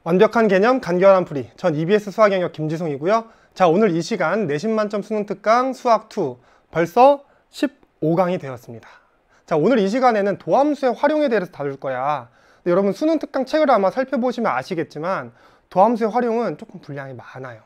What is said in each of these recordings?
완벽한 개념, 간결한 풀이. 전 EBS 수학 영역 김지송이고요. 자, 오늘 이 시간 내신 만점 수능 특강 수학2 벌써 15강이 되었습니다. 자, 오늘 이 시간에는 도함수의 활용에 대해서 다룰 거야. 근데 여러분 수능 특강 책을 아마 살펴보시면 아시겠지만 도함수의 활용은 조금 분량이 많아요.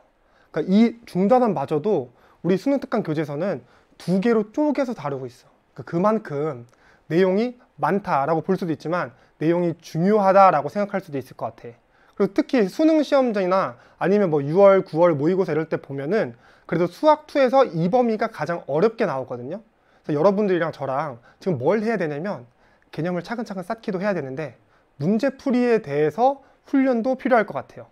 그러니까 이 중단원마저도 우리 수능 특강 교재에서는 2개로 쪼개서 다루고 있어. 그러니까 그만큼 내용이 많다라고 볼 수도 있지만 내용이 중요하다라고 생각할 수도 있을 것 같아. 그리고 특히 수능 시험전이나 아니면 뭐 6월, 9월 모의고사 이럴 때 보면은 그래도 수학2에서 이 범위가 가장 어렵게 나오거든요. 그래서 여러분들이랑 저랑 지금 뭘 해야 되냐면 개념을 차근차근 쌓기도 해야 되는데 문제풀이에 대해서 훈련도 필요할 것 같아요.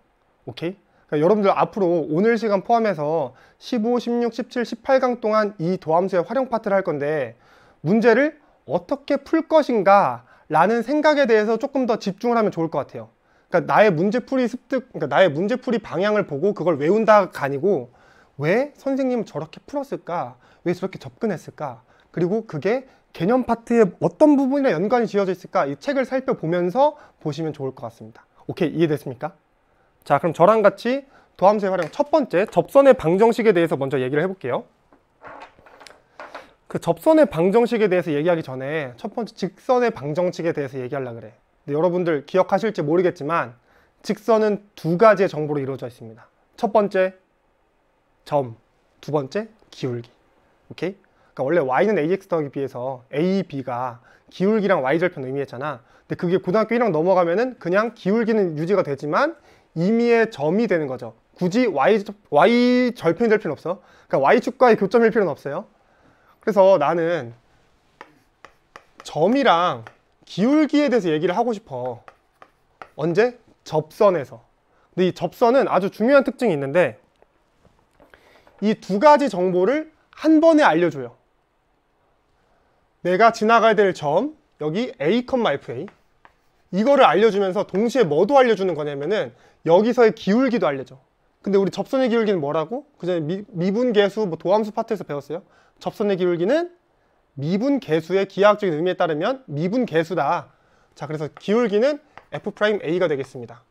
오케이? 그러니까 여러분들 앞으로 오늘 시간 포함해서 15, 16, 17, 18강 동안 이 도함수의 활용 파트를 할 건데 문제를 어떻게 풀 것인가 라는 생각에 대해서 조금 더 집중을 하면 좋을 것 같아요. 그러니까 나의 문제풀이 습득, 그러니까 나의 문제풀이 방향을 보고 그걸 외운다가 아니고 왜 선생님은 저렇게 풀었을까? 왜 저렇게 접근했을까? 그리고 그게 개념 파트에 어떤 부분이랑 연관이 지어져 있을까? 이 책을 살펴보면서 보시면 좋을 것 같습니다. 오케이, 이해됐습니까? 자, 그럼 저랑 같이 도함수의 활용 첫 번째 접선의 방정식에 대해서 먼저 얘기를 해볼게요. 그 접선의 방정식에 대해서 얘기하기 전에 첫 번째 직선의 방정식에 대해서 얘기하려고 그래. 근데 여러분들 기억하실지 모르겠지만 직선은 두 가지의 정보로 이루어져 있습니다. 첫 번째 점, 두 번째 기울기. 오케이? 그러니까 원래 y는 ax 더하기 b에서 a, b가 기울기랑 y절편 의미했잖아. 근데 그게 고등학교 1학 넘어가면은 그냥 기울기는 유지가 되지만 임의의 점이 되는 거죠. 굳이 y절편이 될 필요는 없어. 그러니까 y축과의 교점일 필요는 없어요. 그래서 나는 점이랑 기울기에 대해서 얘기를 하고 싶어. 언제? 접선에서. 근데 이 접선은 아주 중요한 특징이 있는데 이 두 가지 정보를 한 번에 알려줘요. 내가 지나가야 될 점, 여기 a, fa 이거를 알려주면서 동시에 뭐도 알려주는 거냐면은 여기서의 기울기도 알려줘. 근데 우리 접선의 기울기는 뭐라고? 그전에 미분계수 뭐 도함수 파트에서 배웠어요. 접선의 기울기는 미분계수의 기하학적인 의미에 따르면 미분계수다. 자, 그래서 기울기는 f'a가 되겠습니다.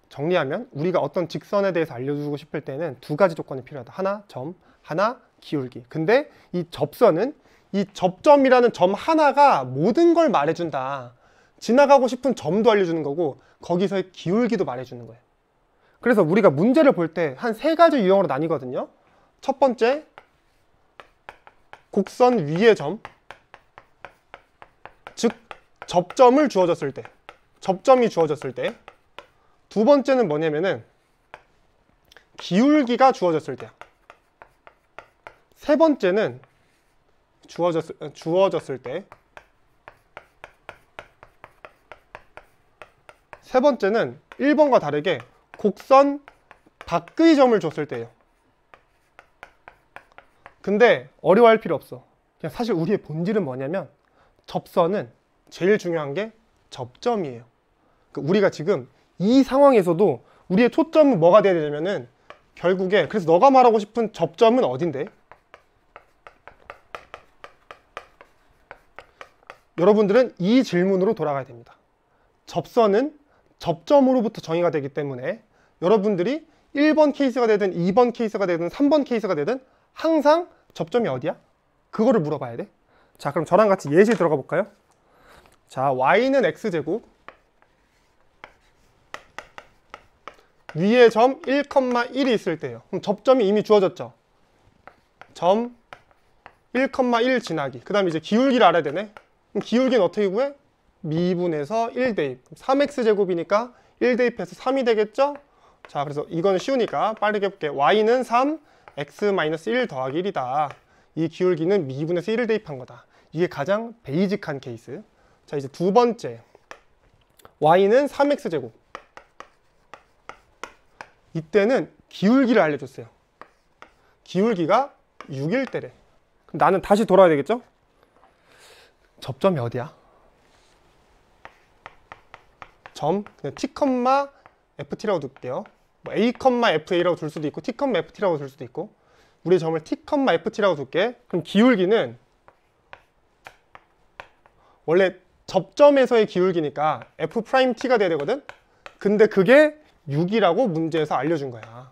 정리하면 우리가 어떤 직선에 대해서 알려주고 싶을 때는 두 가지 조건이 필요하다. 하나 점, 하나 기울기. 근데 이 접선은 이 접점이라는 점 하나가 모든 걸 말해준다. 지나가고 싶은 점도 알려주는 거고 거기서의 기울기도 말해주는 거예요. 그래서 우리가 문제를 볼 때 한 세 가지 유형으로 나뉘거든요. 첫 번째 곡선 위의 점, 즉 접점을 주어졌을 때, 접점이 주어졌을 때. 두 번째는 뭐냐면은 기울기가 주어졌을 때야. 세 번째는 주어졌을 때. 세 번째는 1번과 다르게 곡선 밖의 점을 줬을 때예요. 근데 어려워할 필요 없어. 그냥 사실 우리의 본질은 뭐냐면 접선은 제일 중요한 게 접점이에요. 그러니까 우리가 지금 이 상황에서도 우리의 초점은 뭐가 돼야 되냐면은 결국에 그래서 너가 말하고 싶은 접점은 어딘데? 여러분들은 이 질문으로 돌아가야 됩니다. 접선은 접점으로부터 정의가 되기 때문에 여러분들이 1번 케이스가 되든 2번 케이스가 되든 3번 케이스가 되든 항상 접점이 어디야? 그거를 물어봐야 돼. 자, 그럼 저랑 같이 예시 들어가 볼까요? 자, y는 x제곱 위에 점 1,1이 있을 때예요. 그럼 접점이 이미 주어졌죠. 점 1,1 지나기. 그 다음에 이제 기울기를 알아야 되네. 그럼 기울기는 어떻게 구해? 미분에서 1대입. 3x제곱이니까 1대입해서 3이 되겠죠? 자, 그래서 이거는 쉬우니까 빠르게 해볼게. y는 3, x-1 더하기 1이다. 이 기울기는 미분에서 1을 대입한 거다. 이게 가장 베이직한 케이스. 자, 이제 두 번째. y는 3x제곱. 이때는 기울기를 알려줬어요. 기울기가 6일 때래. 그럼 나는 다시 돌아야 되겠죠? 접점이 어디야? 점, 그냥 t,ft라고 둘게요. 뭐 a, fa라고 둘 수도 있고 t, ft라고 둘 수도 있고 우리의 점을 t, ft라고 둘게. 그럼 기울기는 원래 접점에서의 기울기니까 f't가 돼야 되거든? 근데 그게 6이라고 문제에서 알려준 거야.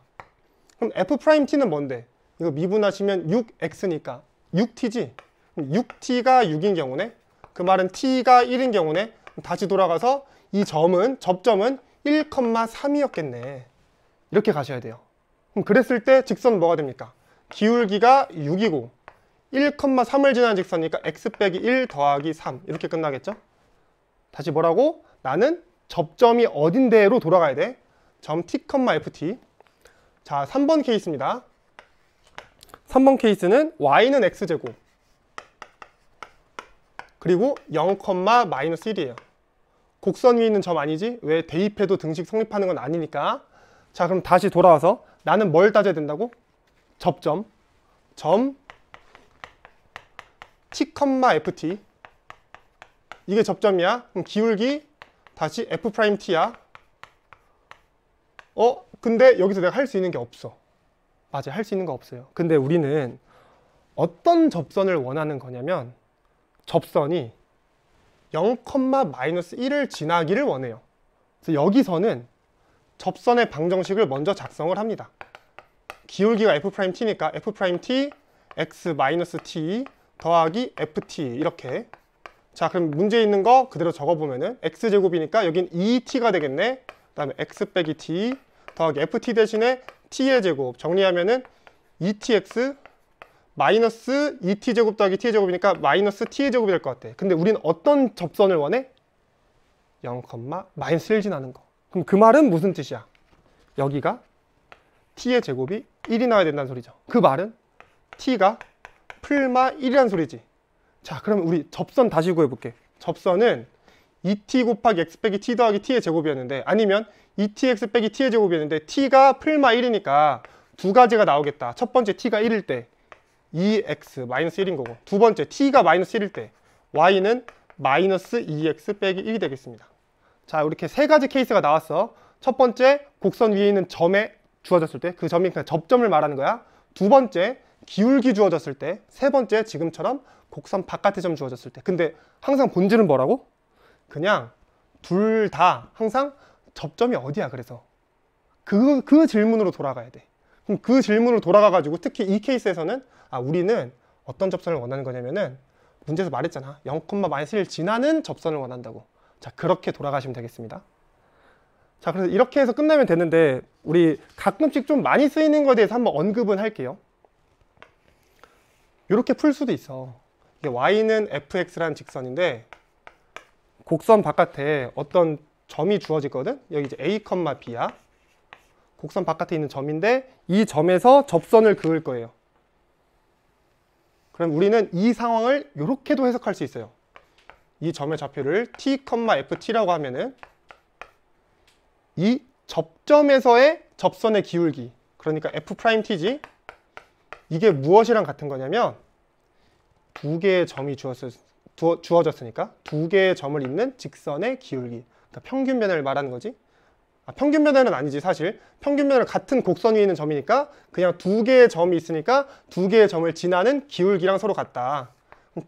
그럼 F'T는 뭔데? 이거 미분하시면 6X니까 6T지? 6T가 6인 경우네? 그 말은 T가 1인 경우네? 다시 돌아가서 이 접점은 1,3이었겠네. 이렇게 가셔야 돼요. 그럼 그랬을 때 직선은 뭐가 됩니까? 기울기가 6이고 1,3을 지나는 직선이니까 x 빼기 1 더하기 3 이렇게 끝나겠죠? 다시 뭐라고? 나는 접점이 어딘데로 돌아가야 돼. 점 t, ft. 자, 3번 케이스입니다. 3번 케이스는 y는 x제곱 그리고 0,-1이에요. 곡선 위에 있는 점 아니지? 왜 대입해도 등식 성립하는 건 아니니까. 자, 그럼 다시 돌아와서 나는 뭘 따져야 된다고? 접점 점 t, ft. 이게 접점이야. 그럼 기울기 다시 f't야. 근데 여기서 내가 할 수 있는 게 없어. 맞아, 할 수 있는 거 없어요. 근데 우리는 어떤 접선을 원하는 거냐면 접선이 0,-1을 지나기를 원해요. 그래서 여기서는 접선의 방정식을 먼저 작성을 합니다. 기울기가 f't니까 f't x-t 더하기 ft 이렇게. 자, 그럼 문제에 있는 거 그대로 적어보면은 x제곱이니까 여긴 2t가 되겠네. 그 다음에 x 빼기 t 더하기 ft 대신에 t의 제곱 정리하면은 2tx 마이너스 2t제곱 더하기 t의 제곱이니까 마이너스 t의 제곱이 될 것 같아. 근데 우린 어떤 접선을 원해? 0,-1 지나는 거. 그럼 그 말은 무슨 뜻이야? 여기가 t의 제곱이 1이 나와야 된다는 소리죠. 그 말은 t가 풀마 1이라는 소리지. 자, 그러면 우리 접선 다시 구해볼게. 접선은 2t 곱하기 x 빼기 t 더하기 t의 제곱이었는데, 아니면 2tx 빼기 t의 제곱이었는데 t가 풀마 1이니까 두 가지가 나오겠다. 첫 번째 t가 1일 때 2x 마이너스 1인 거고, 두 번째 t가 마이너스 1일 때 y는 마이너스 2x 빼기 1이 되겠습니다. 자, 이렇게 세 가지 케이스가 나왔어. 첫 번째, 곡선 위에 있는 점에 주어졌을 때, 그 점이 그냥 접점을 말하는 거야. 두 번째, 기울기 주어졌을 때. 세 번째, 지금처럼 곡선 바깥의 점 주어졌을 때. 근데 항상 본질은 뭐라고? 그냥 둘 다 항상 접점이 어디야. 그래서 그 질문으로 돌아가야 돼. 그럼 그 질문으로 돌아가가지고 특히 이 케이스에서는 우리는 어떤 접선을 원하는 거냐면은 문제에서 말했잖아. 0,-1을 지나는 접선을 원한다고. 자, 그렇게 돌아가시면 되겠습니다. 자, 그래서 이렇게 해서 끝나면 되는데 우리 가끔씩 좀 많이 쓰이는 거에 대해서 한번 언급은 할게요. 이렇게 풀 수도 있어. 이게 y는 fx라는 직선인데 곡선 바깥에 어떤 점이 주어지거든. 여기 이제 a, b야. 곡선 바깥에 있는 점인데 이 점에서 접선을 그을 거예요. 그럼 우리는 이 상황을 이렇게도 해석할 수 있어요. 이 점의 좌표를 t, ft라고 하면은 이 접점에서의 접선의 기울기, 그러니까 f't지. 이게 무엇이랑 같은 거냐면 두 개의 점이 주어졌으니까 두 개의 점을 잇는 직선의 기울기, 그러니까 평균 변화를 말하는 거지. 평균 변화는 아니지. 사실 평균 변화는 같은 곡선 위에 있는 점이니까 그냥 두 개의 점이 있으니까 두 개의 점을 지나는 기울기랑 서로 같다.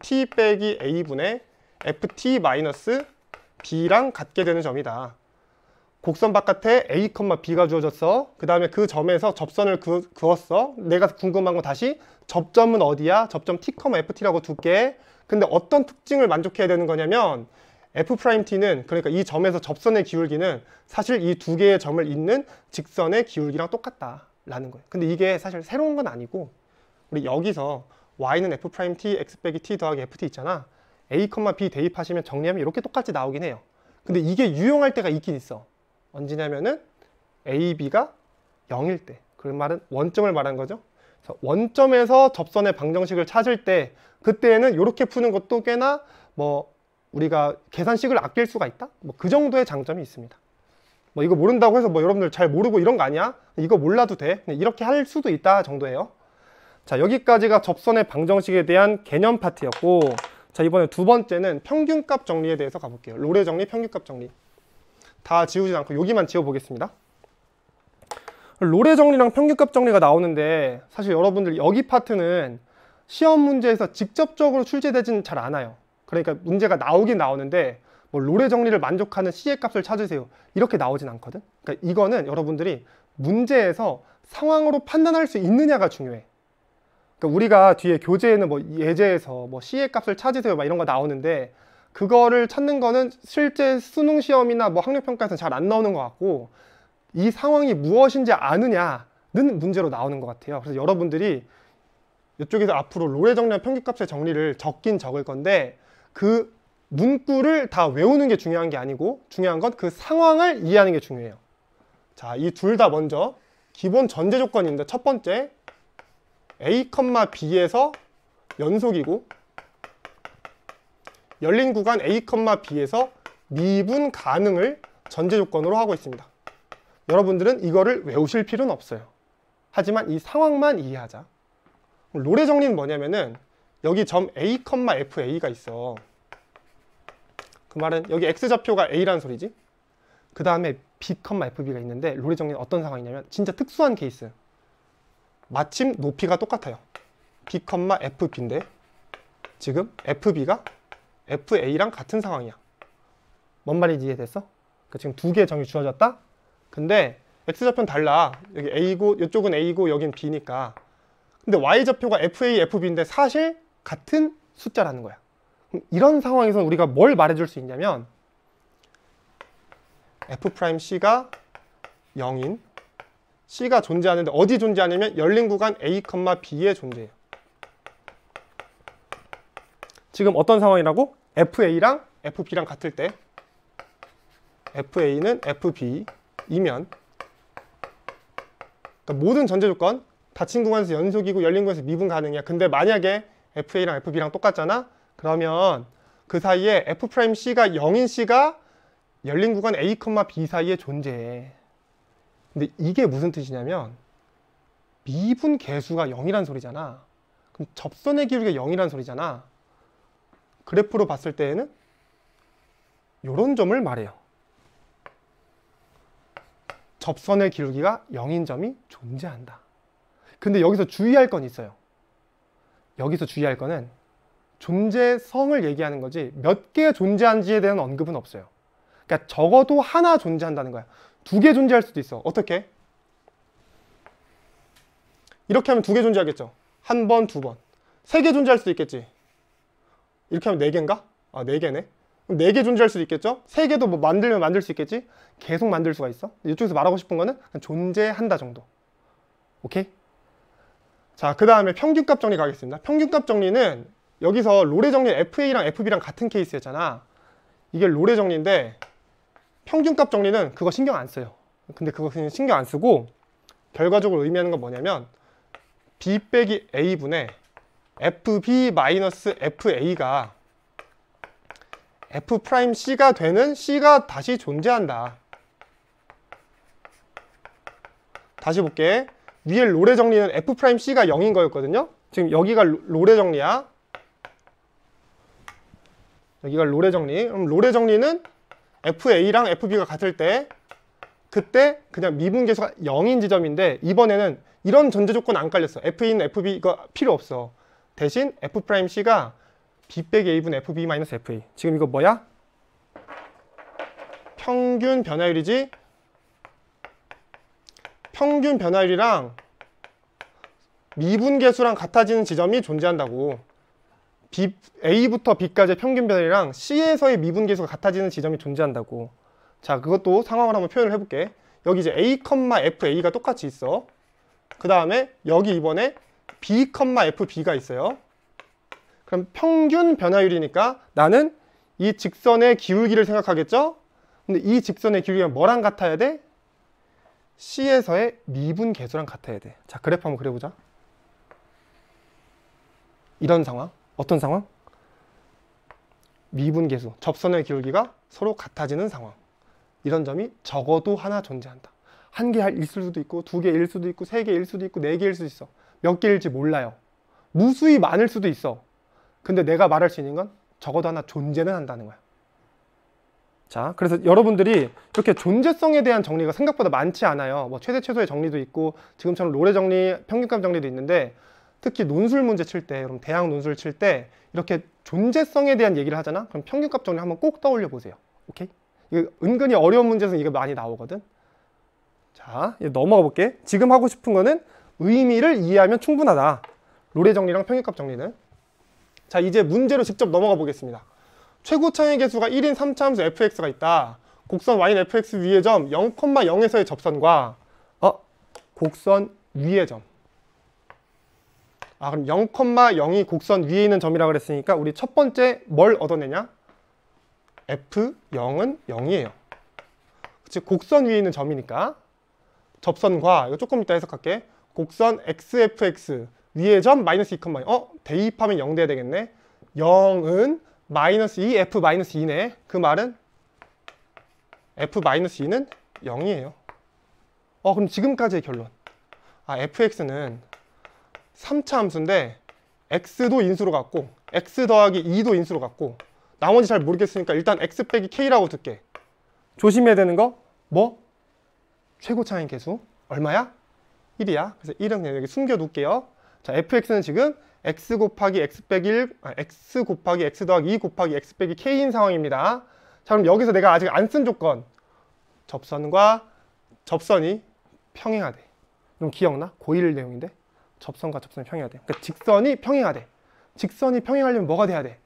t 빼기 a분의 ft 마이너스 b랑 같게 되는 점이다. 곡선 바깥에 a, b가 주어졌어. 그 다음에 그 점에서 접선을 그었어. 내가 궁금한 건 다시 접점은 어디야? 접점 t, ft라고 둘게. 근데 어떤 특징을 만족해야 되는 거냐면 f't는, 그러니까 이 점에서 접선의 기울기는 사실 이 두 개의 점을 잇는 직선의 기울기랑 똑같다라는 거예요. 근데 이게 사실 새로운 건 아니고 우리 여기서 y는 f't, x 빼기 t 더하기 ft 있잖아. a, b 대입하시면 정리하면 이렇게 똑같이 나오긴 해요. 근데 이게 유용할 때가 있긴 있어. 언제냐면은 a, b가 0일 때. 그 말은 원점을 말하는 거죠. 그래서 원점에서 접선의 방정식을 찾을 때 그때는 이렇게 푸는 것도 꽤나 우리가 계산식을 아낄 수가 있다? 그 정도의 장점이 있습니다. 이거 모른다고 해서 여러분들 잘 모르고 이런 거 아니야? 이거 몰라도 돼. 이렇게 할 수도 있다 정도예요. 자, 여기까지가 접선의 방정식에 대한 개념 파트였고, 자, 이번에 두 번째는 평균값 정리에 대해서 가볼게요. 로레 정리, 평균값 정리. 다 지우지 않고 여기만 지워보겠습니다. 로레 정리랑 평균값 정리가 나오는데 사실 여러분들 여기 파트는 시험 문제에서 직접적으로 출제되지는 잘 않아요. 그러니까 문제가 나오긴 나오는데 뭐 롤의 정리를 만족하는 C의 값을 찾으세요. 이렇게 나오진 않거든. 그러니까 이거는 여러분들이 문제에서 상황으로 판단할 수 있느냐가 중요해. 그러니까 우리가 뒤에 교재에는 뭐 예제에서 뭐 C의 값을 찾으세요 막 이런 거 나오는데 그거를 찾는 거는 실제 수능 시험이나 뭐 학력평가에서는 잘 안 나오는 것 같고 이 상황이 무엇인지 아느냐는 문제로 나오는 것 같아요. 그래서 여러분들이 이쪽에서 앞으로 롤의 정리와 평균값의 정리를 적긴 적을 건데 그 문구를 다 외우는 게 중요한 게 아니고 중요한 건 그 상황을 이해하는 게 중요해요. 자, 이 둘 다 먼저 기본 전제 조건인데 첫 번째 A, B에서 연속이고 열린 구간 A, B에서 미분 가능을 전제 조건으로 하고 있습니다. 여러분들은 이거를 외우실 필요는 없어요. 하지만 이 상황만 이해하자. 롤의 정리는 뭐냐면은 여기 점 A, FA가 있어. 그 말은 여기 X좌표가 A라는 소리지. 그 다음에 B, FB가 있는데 롤의 정리는 어떤 상황이냐면 진짜 특수한 케이스. 마침 높이가 똑같아요. B, FB인데 지금 FB가 FA랑 같은 상황이야. 뭔 말인지 이해됐어? 그러니까 지금 두 개의 점이 주어졌다? 근데 X좌표는 달라. 여기 A고 이쪽은 A고 여긴 B니까. 근데 Y좌표가 FA, FB인데 사실 같은 숫자라는 거야. 이런 상황에서 우리가 뭘 말해줄 수 있냐면 F'C가 0인 C가 존재하는데 어디 존재하냐면 열린 구간 A, B에 존재해요. 지금 어떤 상황이라고? FA랑 FB랑 같을 때 FA는 FB이면 그러니까 모든 전제 조건 닫힌 구간에서 연속이고 열린 구간에서 미분 가능이야. 근데 만약에 FA랑 FB랑 똑같잖아? 그러면 그 사이에 F'C가 0인 C가 열린 구간 A, B 사이에 존재해. 근데 이게 무슨 뜻이냐면 미분 계수가 0이란 소리잖아. 그럼 접선의 기울기가 0이란 소리잖아. 그래프로 봤을 때에는 이런 점을 말해요. 접선의 기울기가 0인 점이 존재한다. 근데 여기서 주의할 건 있어요. 여기서 주의할 거는 존재성을 얘기하는 거지 몇 개 존재한지에 대한 언급은 없어요. 그러니까 적어도 하나 존재한다는 거야. 두 개 존재할 수도 있어. 어떻게? 이렇게 하면 두 개 존재하겠죠. 한 번, 두 번. 세 개 존재할 수도 있겠지. 이렇게 하면 네 개인가? 아, 네 개네. 그럼 네 개 존재할 수도 있겠죠. 세 개도 뭐 만들면 만들 수 있겠지. 계속 만들 수가 있어. 이쪽에서 말하고 싶은 거는 존재한다 정도. 오케이? 자, 그 다음에 평균값 정리 가겠습니다. 평균값 정리는 여기서 롤의 정리 FA랑 FB랑 같은 케이스였잖아. 이게 롤의 정리인데 평균값 정리는 그거 신경 안 써요. 근데 그거 그냥 신경 안 쓰고 결과적으로 의미하는 건 뭐냐면 B 빼기 A분의 FB-FA가 F'C가 되는 C가 다시 존재한다. 다시 볼게. 위에 롤의 정리는 F'C가 0인 거였거든요. 지금 여기가 롤의 정리야. 여기가 롤의 정리. 그럼 롤의 정리는 FA랑 FB가 같을 때 그때 그냥 미분계수가 0인 지점인데 이번에는 이런 전제 조건 안 깔렸어. FA는 FB 이거 필요 없어. 대신 F'C가 B 빼기 A분 FB-FA. 지금 이거 뭐야? 평균 변화율이지? 평균 변화율이랑 미분계수랑 같아지는 지점이 존재한다고. A부터 B까지의 평균 변화율이랑 C에서의 미분계수가 같아지는 지점이 존재한다고. 자, 그것도 상황을 한번 표현을 해볼게. 여기 이제 A, FA가 똑같이 있어. 그 다음에 여기 이번에 B, FB가 있어요. 그럼 평균 변화율이니까 나는 이 직선의 기울기를 생각하겠죠? 근데 이 직선의 기울기가 뭐랑 같아야 돼? C에서의 미분 계수랑 같아야 돼. 자, 그래프 한번 그려보자. 이런 상황. 어떤 상황? 미분 계수, 접선의 기울기가 서로 같아지는 상황. 이런 점이 적어도 하나 존재한다. 한 개일 수도 있고, 두 개일 수도 있고, 세 개일 수도 있고, 네 개일 수도 있어. 몇 개일지 몰라요. 무수히 많을 수도 있어. 근데 내가 말할 수 있는 건 적어도 하나 존재는 한다는 거야. 자, 그래서 여러분들이 이렇게 존재성에 대한 정리가 생각보다 많지 않아요. 뭐 최대 최소의 정리도 있고 지금처럼 롤의 정리, 평균값 정리도 있는데 특히 논술 문제 칠 때, 여러분 대학 논술 칠 때 이렇게 존재성에 대한 얘기를 하잖아? 그럼 평균값 정리 한번 꼭 떠올려 보세요. 오케이? 이거 은근히 어려운 문제에서는 이거 많이 나오거든. 자, 이제 넘어가 볼게. 지금 하고 싶은 거는 의미를 이해하면 충분하다. 로레 정리랑 평균값 정리는. 자, 이제 문제로 직접 넘어가 보겠습니다. 최고 차이 계수가 1인 3차 함수 fx가 있다. 곡선 y는 fx 위의 점 0,0에서의 접선과 곡선 위의 점. 그럼 0,0이 곡선 위에 있는 점이라고 그랬으니까 우리 첫 번째 뭘 얻어내냐? f0은 0이에요. 그치? 곡선 위에 있는 점이니까. 접선과, 이거 조금 이따 해석할게. 곡선 xfx 위의 점 마이너스 2,0. 대입하면 0 돼야 되겠네. 0은 마이너스 2, f-2네. 그 말은 f-2는 0이에요. 그럼 지금까지의 결론. fx는 3차 함수인데 x도 인수로 갖고 x 더하기 2도 인수로 갖고 나머지 잘 모르겠으니까 일단 x 빼기 k라고 듣게. 조심해야 되는 거 뭐? 최고 차이 계수 얼마야? 1이야. 그래서 1은 그냥 여기 숨겨둘게요. 자, fx는 지금 x 곱하기 x 빼기 1, x 곱하기 x 더하기 2 곱하기 x 빼기 k인 상황입니다. 자, 그럼 여기서 내가 아직 안 쓴 조건, 접선과 접선이 평행하대. 그럼 기억나? 고1 내용인데 접선과 접선이 평행하대. 그러니까 직선이 평행하대. 직선이 평행하려면 뭐가 돼야 돼?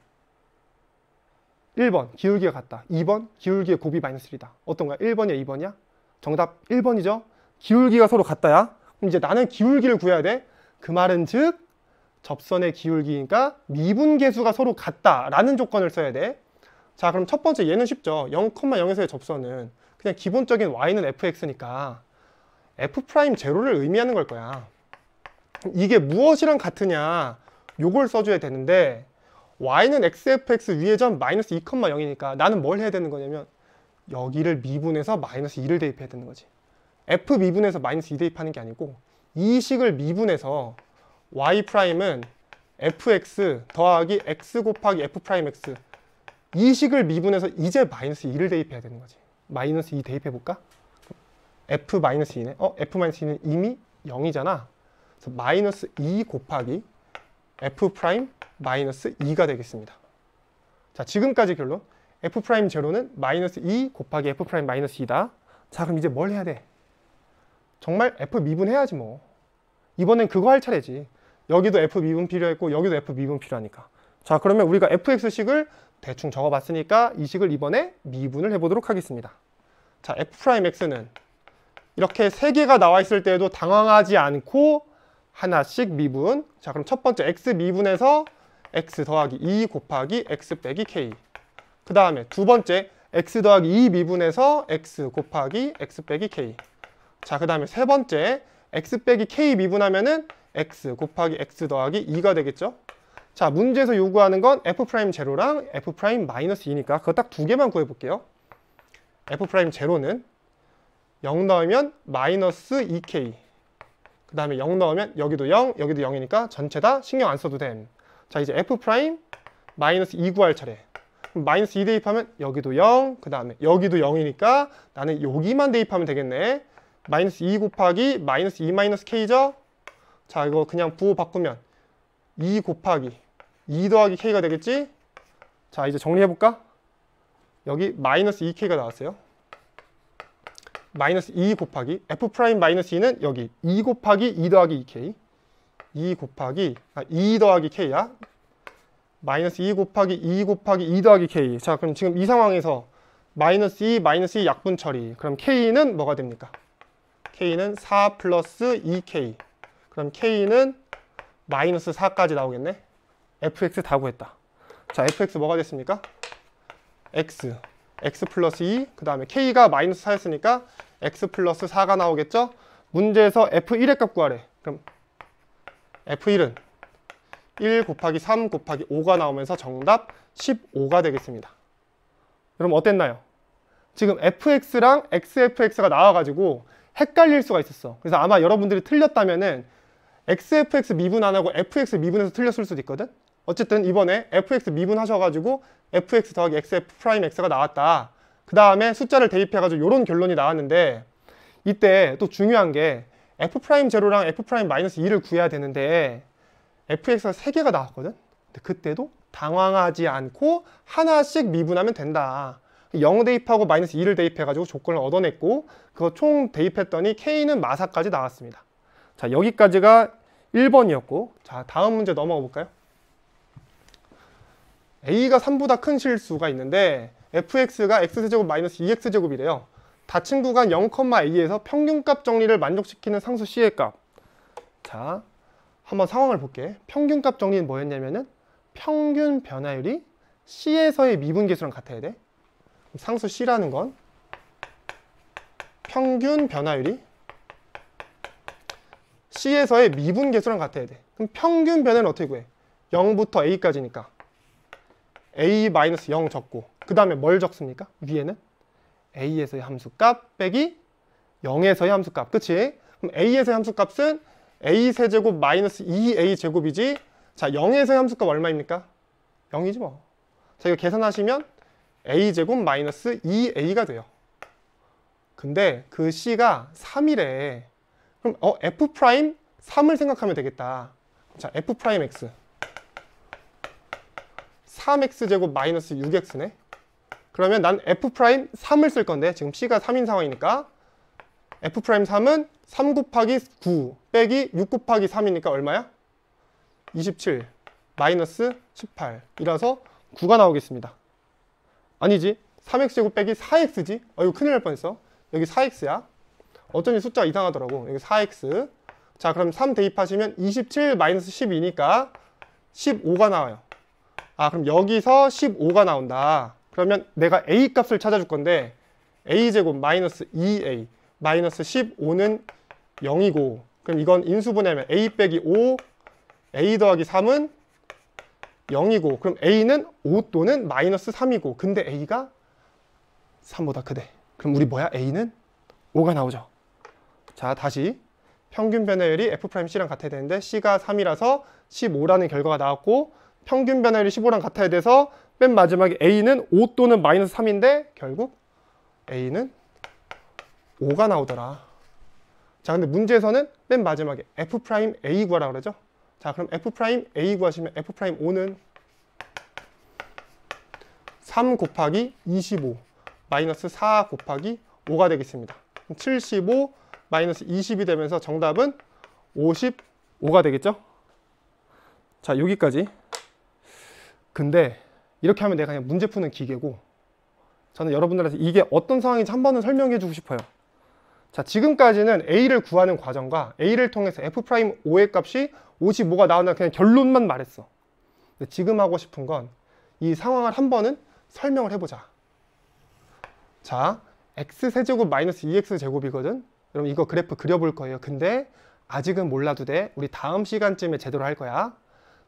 1번 기울기가 같다. 2번 기울기의 곱이 마이너스 1이다. 어떤 거야? 1번이야 2번이야? 정답 1번이죠. 기울기가 서로 같다야. 그럼 이제 나는 기울기를 구해야 돼. 그 말은 즉 접선의 기울기니까 미분계수가 서로 같다라는 조건을 써야 돼. 자, 그럼 첫 번째 얘는 쉽죠. 0,0에서의 접선은 그냥 기본적인 y는 fx니까 f'0를 의미하는 걸 거야. 이게 무엇이랑 같으냐, 요걸 써줘야 되는데 y는 xfx 위의 점 마이너스 2,0이니까 나는 뭘 해야 되는 거냐면 여기를 미분해서 마이너스 2를 대입해야 되는 거지. f 미분해서 마이너스 2 대입하는 게 아니고 이 식을 미분해서 y'은 fx 더하기 x 곱하기 f'x 이 식을 미분해서 이제 마이너스 2를 대입해야 되는 거지. 마이너스 2 대입해볼까? f-2네. f-2는 이미 0이잖아. 그래서 마이너스 2 곱하기 f'-2가 되겠습니다. 자, 지금까지 결론. f'0는 마이너스 2 곱하기 f'-2다. 자, 그럼 이제 뭘 해야 돼? 정말 f 미분해야지 뭐. 이번엔 그거 할 차례지. 여기도 f 미분 필요했고 여기도 f 미분 필요하니까. 자, 그러면 우리가 fx식을 대충 적어봤으니까 이 식을 이번에 미분을 해보도록 하겠습니다. 자, f'x는 이렇게 3개가 나와 있을 때에도 당황하지 않고 하나씩 미분. 자, 그럼 첫 번째 x 미분해서 x 더하기 2 곱하기 x 빼기 k. 그 다음에 두 번째 x 더하기 2 미분해서 x 곱하기 x 빼기 k. 자, 그 다음에 세 번째 x 빼기 k 미분하면은 x 곱하기 x 더하기 2가 되겠죠. 자, 문제에서 요구하는 건 f'0랑 f'-2니까 그거 딱 두 개만 구해볼게요. f'0는 0 넣으면 마이너스 2k. 그 다음에 0 넣으면 여기도 0, 여기도 0이니까 전체 다 신경 안 써도 됨. 자, 이제 f' 마이너스 2 구할 차례. 그럼 마이너스 2 대입하면 여기도 0, 그 다음에 여기도 0이니까 나는 여기만 대입하면 되겠네. 마이너스 2 곱하기 마이너스 2 마이너스 k죠? 자, 이거 그냥 부호 바꾸면 2 곱하기 2 더하기 k가 되겠지? 자, 이제 정리해볼까? 여기 마이너스 2k가 나왔어요. 마이너스 2 곱하기 f'-2는 여기 2 곱하기 2 더하기 2k 2 곱하기 2 더하기 k야. 마이너스 2 곱하기 2 곱하기 2 더하기 k. 자, 그럼 지금 이 상황에서 마이너스 2 마이너스 2 약분 처리. 그럼 k는 뭐가 됩니까? k는 4 플러스 2k. 그럼 k는 마이너스 4까지 나오겠네. fx 다 구했다. 자, fx 뭐가 됐습니까? x 플러스 2, 그 다음에 k가 마이너스 4였으니까 x 플러스 4가 나오겠죠? 문제에서 f1의 값 구하래. 그럼 f1은 1 곱하기 3 곱하기 5가 나오면서 정답 15가 되겠습니다. 여러분 어땠나요? 지금 fx랑 xfx가 나와가지고 헷갈릴 수가 있었어. 그래서 아마 여러분들이 틀렸다면은 xfx 미분 안 하고 fx 미분해서 틀렸을 수도 있거든? 어쨌든 이번에 fx 미분하셔가지고 fx 더하기 xf'x가 나왔다. 그 다음에 숫자를 대입해가지고 이런 결론이 나왔는데 이때 또 중요한 게 f'0랑 f'-2를 구해야 되는데 fx가 3개가 나왔거든. 근데 그때도 당황하지 않고 하나씩 미분하면 된다. 0 대입하고 마이너스 2를 대입해가지고 조건을 얻어냈고 그거 총 대입했더니 k는 마사까지 나왔습니다. 자, 여기까지가 1번이었고 자, 다음 문제 넘어가 볼까요? a가 3보다 큰 실수가 있는데 fx가 x제곱 마이너스 2x제곱이래요. 닫힌 구간 0,a에서 평균값 정리를 만족시키는 상수 c의 값. 자, 한번 상황을 볼게. 평균값 정리는 뭐였냐면은 평균 변화율이 c에서의 미분계수랑 같아야 돼. 상수 c라는 건 평균 변화율이 c에서의 미분계수랑 같아야 돼. 그럼 평균 변화율은 어떻게 구해? 0부터 a까지니까 a-0 적고 그 다음에 뭘 적습니까? 위에는 a에서의 함수값 빼기 0에서의 함수값. 그치? 그럼 a에서의 함수값은 a세제곱 마이너스 2a제곱이지. 자, 0에서의 함수값 얼마입니까? 0이지 뭐. 자, 이거 계산하시면 a제곱 마이너스 2a가 돼요. 근데 그 c가 3이래. 그럼 f 프라임 3을 생각하면 되겠다. 자, f 프라임 x 3x제곱 마이너스 6x네. 그러면 난 f 프라임 3을 쓸 건데 지금 c가 3인 상황이니까 f 프라임 3은 3 곱하기 9 빼기 6 곱하기 3이니까 얼마야? 27 마이너스 18 이라서 9가 나오겠습니다. 아니지, 3x제곱 빼기 4x지? 이거 큰일 날 뻔했어. 여기 4x야. 어쩐지 숫자가 이상하더라고. 여기 4x. 자, 그럼 3 대입하시면 27 마이너스 12니까 15가 나와요. 아, 그럼 여기서 15가 나온다. 그러면 내가 a 값을 찾아줄 건데 a제곱 마이너스 2a 마이너스 15는 0이고 그럼 이건 인수분해하면 a 빼기 5 a 더하기 3은 0이고 그럼 a는 5 또는 마이너스 3이고 근데 a가 3보다 크대. 그럼 우리 뭐야? a는 5가 나오죠. 자, 다시 평균 변화율이 f'c랑 같아야 되는데 c가 3이라서 15라는 결과가 나왔고 평균 변화율이 15랑 같아야 돼서 맨 마지막에 a는 5 또는 마이너스 3인데 결국 a는 5가 나오더라. 자, 근데 문제에서는 맨 마지막에 f'A 구하라 그러죠. 자, 그럼 f'A 구하시면 f'O는 3 곱하기 25 마이너스 4 곱하기 5가 되겠습니다. 75 마이너스 20이 되면서 정답은 55가 되겠죠. 자, 여기까지. 근데 이렇게 하면 내가 그냥 문제 푸는 기계고 저는 여러분들한테 이게 어떤 상황인지 한 번은 설명해 주고 싶어요. 자, 지금까지는 A를 구하는 과정과 A를 통해서 F'O의 값이 55가 나온다는 그냥 결론만 말했어. 근데 지금 하고 싶은 건 이 상황을 한 번은 설명을 해보자. 자, X세제곱 마이너스 2X제곱이거든. 여러분 이거 그래프 그려볼 거예요. 근데 아직은 몰라도 돼. 우리 다음 시간쯤에 제대로 할 거야.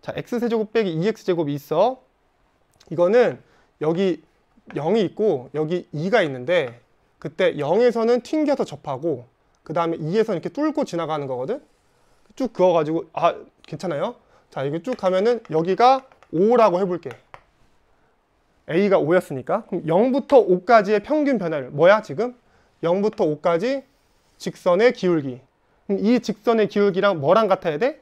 자, X세제곱 빼기 2X제곱이 있어. 이거는 여기 0이 있고 여기 2가 있는데 그때 0에서는 튕겨서 접하고 그 다음에 2에서 이렇게 뚫고 지나가는 거거든. 쭉 그어가지고 괜찮아요? 자, 이게 쭉 가면은 여기가 5라고 해볼게. A가 5였으니까 그럼 0부터 5까지의 평균 변화율 뭐야 지금? 0부터 5까지 직선의 기울기. 그럼 이 직선의 기울기랑 뭐랑 같아야 돼?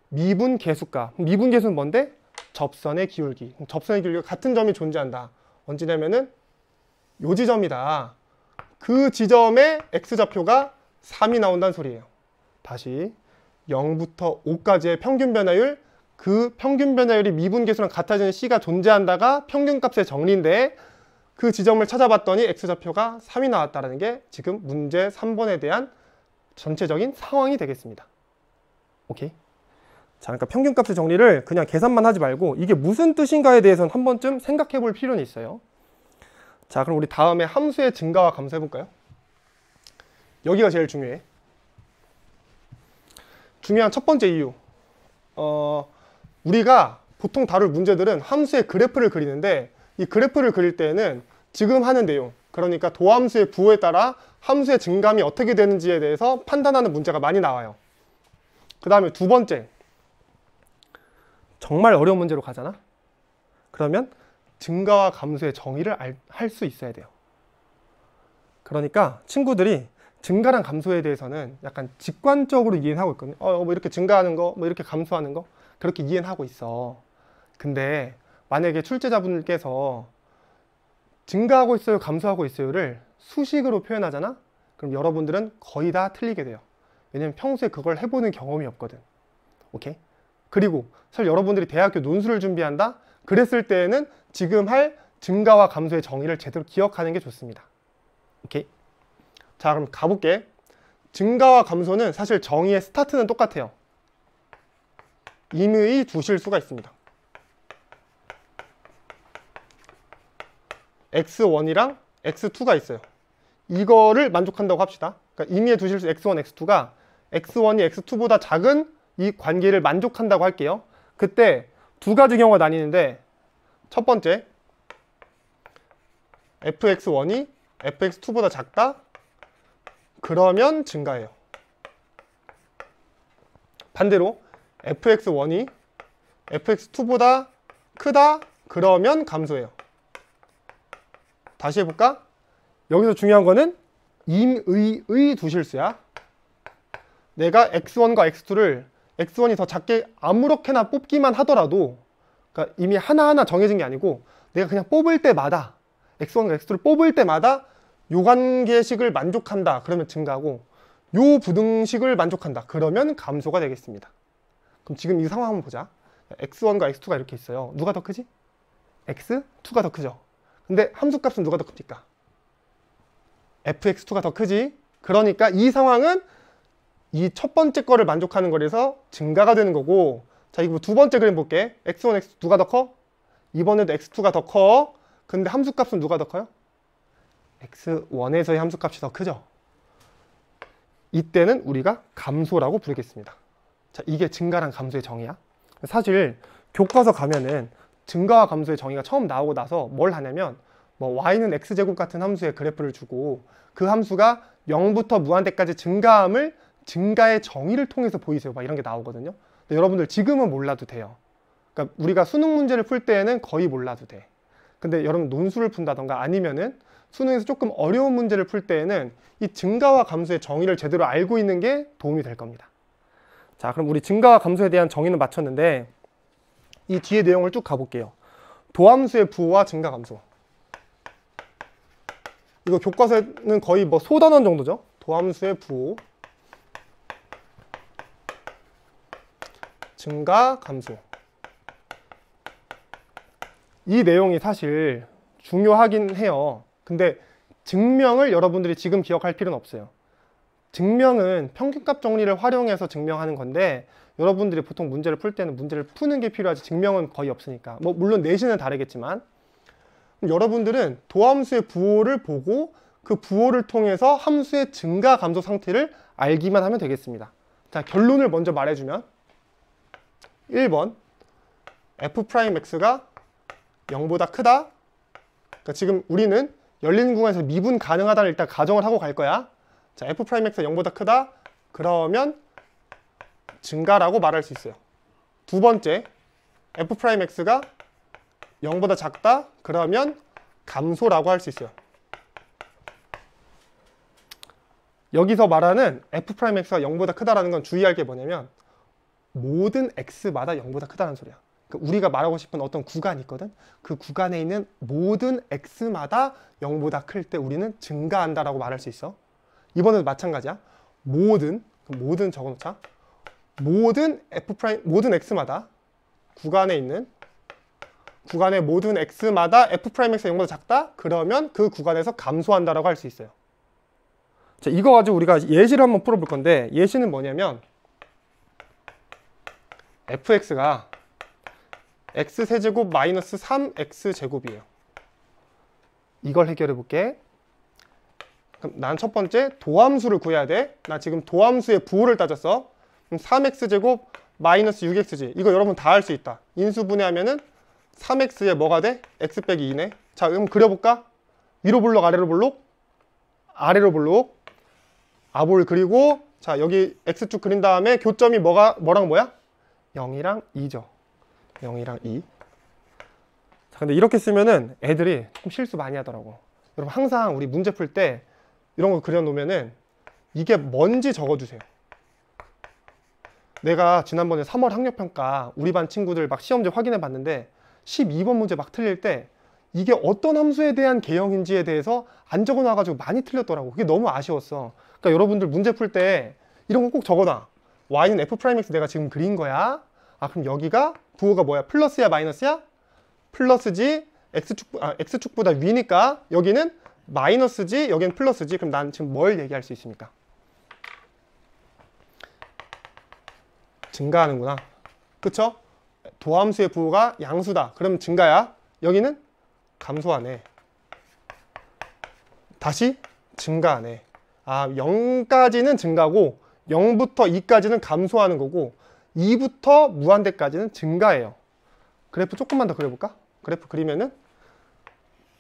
미분 계수값. 미분 계수는 뭔데? 접선의 기울기. 접선의 기울기가 같은 점이 존재한다. 언제냐면은 요 지점이다. 그 지점에 x좌표가 3이 나온다는 소리예요. 다시 0부터 5까지의 평균 변화율, 그 평균 변화율이 미분계수랑 같아지는 c가 존재한다가 평균값의 정리인데 그 지점을 찾아봤더니 x좌표가 3이 나왔다는 게 지금 문제 3번에 대한 전체적인 상황이 되겠습니다. 오케이? 자, 그러니까 평균값의 정리를 그냥 계산만 하지 말고 이게 무슨 뜻인가에 대해서는 한 번쯤 생각해 볼 필요는 있어요. 자, 그럼 우리 다음에 함수의 증가와 감소 해볼까요? 여기가 제일 중요해. 중요한 첫 번째 이유. 우리가 보통 다룰 문제들은 함수의 그래프를 그리는데 이 그래프를 그릴 때에는 지금 하는 내용, 그러니까 도함수의 부호에 따라 함수의 증감이 어떻게 되는지에 대해서 판단하는 문제가 많이 나와요. 그 다음에 두 번째. 정말 어려운 문제로 가잖아? 그러면 증가와 감소의 정의를 할 수 있어야 돼요. 그러니까 친구들이 증가랑 감소에 대해서는 약간 직관적으로 이해하고 있거든요. 뭐 이렇게 증가하는 거, 뭐 이렇게 감소하는 거. 그렇게 이해는 하고 있어. 근데 만약에 출제자분께서 증가하고 있어요, 감소하고 있어요를 수식으로 표현하잖아? 그럼 여러분들은 거의 다 틀리게 돼요. 왜냐면 평소에 그걸 해보는 경험이 없거든. 오케이? 그리고 사실 여러분들이 대학교 논술을 준비한다? 그랬을 때에는 지금 할 증가와 감소의 정의를 제대로 기억하는 게 좋습니다. 오케이? 자, 그럼 가볼게. 증가와 감소는 사실 정의의 스타트는 똑같아요. 임의 두 실수가 있습니다. x1이랑 x2가 있어요. 이거를 만족한다고 합시다. 그러니까 임의의 두 실수 x1, x2가 x1이 x2보다 작은 이 관계를 만족한다고 할게요. 그때 두 가지 경우가 나뉘는데, 첫 번째 fx1이 fx2보다 작다? 그러면 증가해요. 반대로 fx1이 fx2보다 크다? 그러면 감소해요. 다시 해볼까? 여기서 중요한 거는 임의의 두 실수야. 내가 x1과 x2를 x1이 더 작게 아무렇게나 뽑기만 하더라도, 그러니까 이미 하나하나 정해진 게 아니고 내가 그냥 뽑을 때마다 x1과 x2를 뽑을 때마다 요 관계식을 만족한다 그러면 증가하고, 요 부등식을 만족한다 그러면 감소가 되겠습니다. 그럼 지금 이 상황 한번 보자. x1과 x2가 이렇게 있어요. 누가 더 크지? x2가 더 크죠. 근데 함수값은 누가 더 큽니까? fx2가 더 크지. 그러니까 이 상황은 이 첫 번째 거를 만족하는 거라서 증가가 되는 거고, 자, 이거 두 번째 그림 볼게. x1, x2 누가 더 커? 이번에도 x2가 더 커. 근데 함수값은 누가 더 커요? x1에서의 함수값이 더 크죠. 이때는 우리가 감소라고 부르겠습니다. 자, 이게 증가랑 감소의 정의야. 사실 교과서 가면은 증가와 감소의 정의가 처음 나오고 나서 뭘 하냐면, 뭐 y는 x제곱 같은 함수의 그래프를 주고 그 함수가 0부터 무한대까지 증가함을 증가의 정의를 통해서 보이세요. 막 이런 게 나오거든요. 근데 여러분들 지금은 몰라도 돼요. 그러니까 우리가 수능 문제를 풀 때에는 거의 몰라도 돼. 근데 여러분 논술을 푼다던가 아니면은 수능에서 조금 어려운 문제를 풀 때에는 이 증가와 감소의 정의를 제대로 알고 있는 게 도움이 될 겁니다. 자, 그럼 우리 증가와 감소에 대한 정의는 마쳤는데, 이 뒤에 내용을 쭉 가볼게요. 도함수의 부호와 증가 감소. 이거 교과서에는 거의 뭐 소단원 정도죠. 도함수의 부호, 증가 감소. 이 내용이 사실 중요하긴 해요. 근데 증명을 여러분들이 지금 기억할 필요는 없어요. 증명은 평균값 정리를 활용해서 증명하는 건데, 여러분들이 보통 문제를 풀 때는 문제를 푸는 게 필요하지 증명은 거의 없으니까. 뭐 물론 내신은 다르겠지만, 여러분들은 도함수의 부호를 보고 그 부호를 통해서 함수의 증가 감소 상태를 알기만 하면 되겠습니다. 자, 결론을 먼저 말해주면 1번 f'x가 0보다 크다. 그러니까 지금 우리는 열린 구간에서 미분 가능하다를 일단 가정을 하고 갈 거야. 자, f'x가 0보다 크다. 그러면 증가라고 말할 수 있어요. 두 번째, f'x가 0보다 작다. 그러면 감소라고 할 수 있어요. 여기서 말하는 f'x가 0보다 크다라는 건 주의할 게 뭐냐면 모든 x마다 0보다 크다는 소리야. 그러니까 우리가 말하고 싶은 어떤 구간이 있거든. 그 구간에 있는 모든 x마다 0보다 클 때 우리는 증가한다라고 말할 수 있어. 이번에도 마찬가지야. 모든 적어놓자. 모든 x마다 구간의 모든 x마다 f'x가 0보다 작다? 그러면 그 구간에서 감소한다라고 할 수 있어요. 자, 이거 가지고 우리가 예시를 한번 풀어볼 건데, 예시는 뭐냐면 fx가 x세제곱 마이너스 3x제곱이에요. 이걸 해결해 볼게. 그럼 난 첫 번째 도함수를 구해야 돼. 나 지금 도함수의 부호를 따졌어. 그럼 3x제곱 마이너스 6x지. 이거 여러분 다 할 수 있다. 인수분해하면은 3x에 뭐가 돼? x 빼기 2네. 자, 그럼 그려볼까? 위로 볼록, 아래로 볼록? 아래로 볼록. 아볼 그리고, 자, 여기 x축 그린 다음에 교점이 뭐랑 뭐야? 0이랑 2죠. 0이랑 2. 자, 근데 이렇게 쓰면은 애들이 좀 실수 많이 하더라고. 여러분 항상 우리 문제 풀 때 이런 거 그려놓으면은 이게 뭔지 적어주세요. 내가 지난번에 3월 학력평가 우리 반 친구들 막 시험지 확인해 봤는데 12번 문제 막 틀릴 때 이게 어떤 함수에 대한 개형인지에 대해서 안 적어놔가지고 많이 틀렸더라고. 그게 너무 아쉬웠어. 그러니까 여러분들 문제 풀 때 이런 거 꼭 적어놔. y는 f'(x) 내가 지금 그린 거야. 아, 그럼 여기가 부호가 뭐야? 플러스야 마이너스야? 플러스지. x축보다 위니까 여기는 마이너스지, 여기는 플러스지. 그럼 난 지금 뭘 얘기할 수 있습니까? 증가하는구나. 그쵸? 도함수의 부호가 양수다. 그럼 증가야. 여기는 감소하네. 다시 증가하네. 아, 0까지는 증가고 0부터 2까지는 감소하는 거고 2부터 무한대까지는 증가해요. 그래프 조금만 더 그려볼까? 그래프 그리면은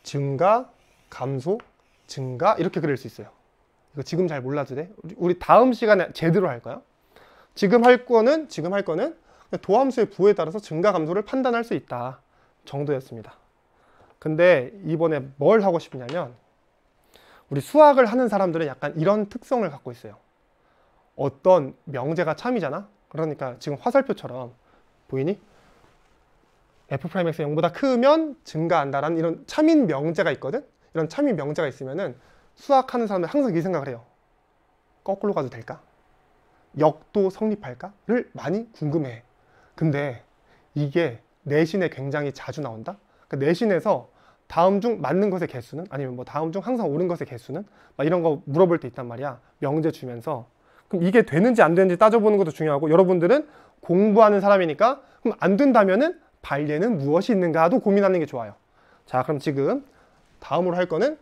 증가, 감소, 증가 이렇게 그릴 수 있어요. 이거 지금 잘 몰라도 돼? 우리 다음 시간에 제대로 할까요? 지금 할 거는 도함수의 부호에 따라서 증가, 감소를 판단할 수 있다 정도였습니다. 근데 이번에 뭘 하고 싶냐면 우리 수학을 하는 사람들은 약간 이런 특성을 갖고 있어요. 어떤 명제가 참이잖아? 그러니까 지금 화살표처럼 보이니? f'x 0보다 크면 증가한다라는 이런 참인 명제가 있거든? 이런 참인 명제가 있으면은 수학하는 사람들 항상 이 생각을 해요. 거꾸로 가도 될까? 역도 성립할까?를 많이 궁금해해. 근데 이게 내신에 굉장히 자주 나온다? 그러니까 내신에서 다음 중 맞는 것의 개수는? 아니면 뭐 다음 중 항상 옳은 것의 개수는? 막 이런 거 물어볼 때 있단 말이야. 명제 주면서. 그럼 이게 되는지 안 되는지 따져보는 것도 중요하고 여러분들은 공부하는 사람이니까 그럼 안 된다면은 반례는 무엇이 있는가도 고민하는 게 좋아요. 자, 그럼 지금 다음으로 할 거는